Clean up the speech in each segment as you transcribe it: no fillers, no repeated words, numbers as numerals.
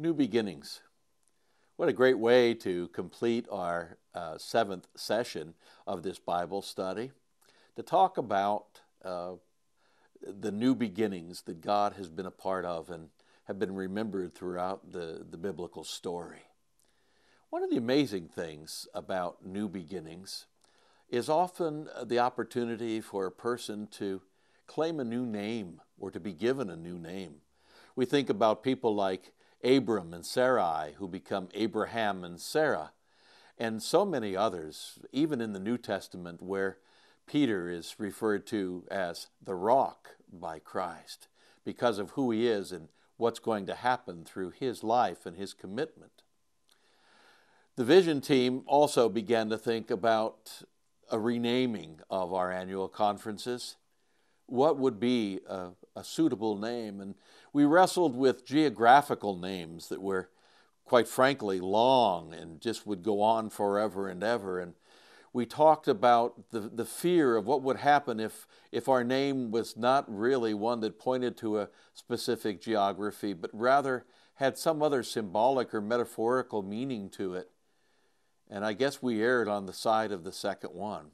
New beginnings. What a great way to complete our seventh session of this Bible study, to talk about the new beginnings that God has been a part of and have been remembered throughout the biblical story. One of the amazing things about new beginnings is often the opportunity for a person to claim a new name or to be given a new name. We think about people like Abram and Sarai, who become Abraham and Sarah, and so many others, even in the New Testament, where Peter is referred to as the rock by Christ because of who he is and what's going to happen through his life and his commitment. The Vision team also began to think about a renaming of our annual conferences. What would be a suitable name? And we wrestled with geographical names that were, quite frankly, long and just would go on forever and ever. And we talked about the fear of what would happen if our name was not really one that pointed to a specific geography, but rather had some other symbolic or metaphorical meaning to it. And I guess we erred on the side of the second one.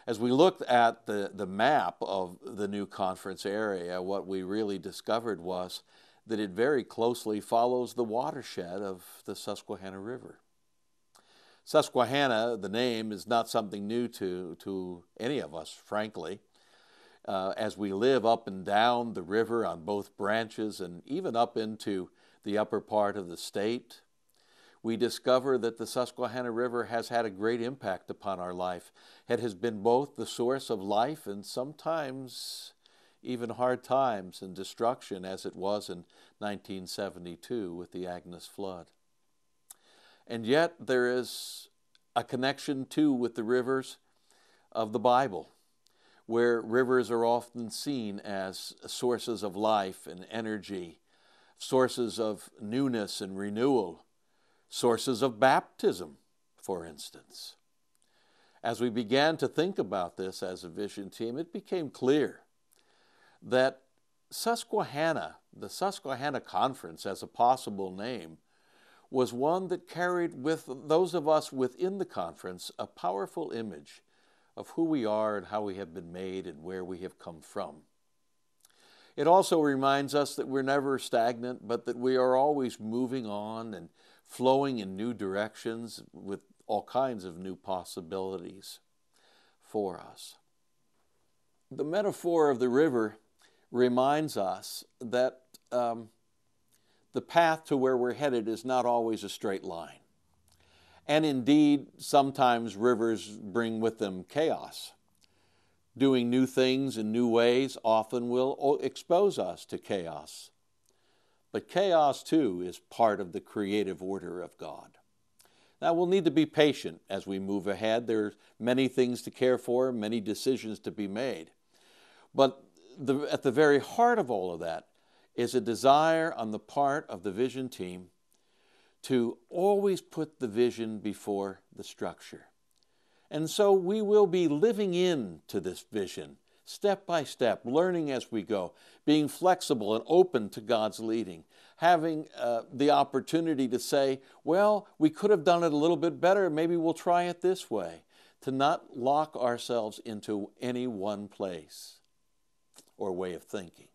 As we looked at the map of the new conference area, what we really discovered was that it very closely follows the watershed of the Susquehanna River. Susquehanna, the name, is not something new to any of us, frankly. As we live up and down the river on both branches and even up into the upper part of the state, we discover that the Susquehanna River has had a great impact upon our life. It has been both the source of life and sometimes even hard times and destruction, as it was in 1972 with the Agnes flood. And yet there is a connection too with the rivers of the Bible, where rivers are often seen as sources of life and energy, sources of newness and renewal, sources of baptism, for instance. As we began to think about this as a Vision team, it became clear that Susquehanna, the Susquehanna Conference as a possible name, was one that carried with those of us within the conference a powerful image of who we are and how we have been made and where we have come from. It also reminds us that we're never stagnant, but that we are always moving on and flowing in new directions with all kinds of new possibilities for us. The metaphor of the river reminds us that the path to where we're headed is not always a straight line. And indeed, sometimes rivers bring with them chaos. Doing new things in new ways often will expose us to chaos. But chaos, too, is part of the creative order of God. Now, we'll need to be patient as we move ahead. There are many things to care for, many decisions to be made. But at the very heart of all of that is a desire on the part of the Vision team to always put the vision before the structure. And so we will be living into this vision, step by step, learning as we go, being flexible and open to God's leading, having the opportunity to say, well, we could have done it a little bit better, maybe we'll try it this way, to not lock ourselves into any one place or way of thinking.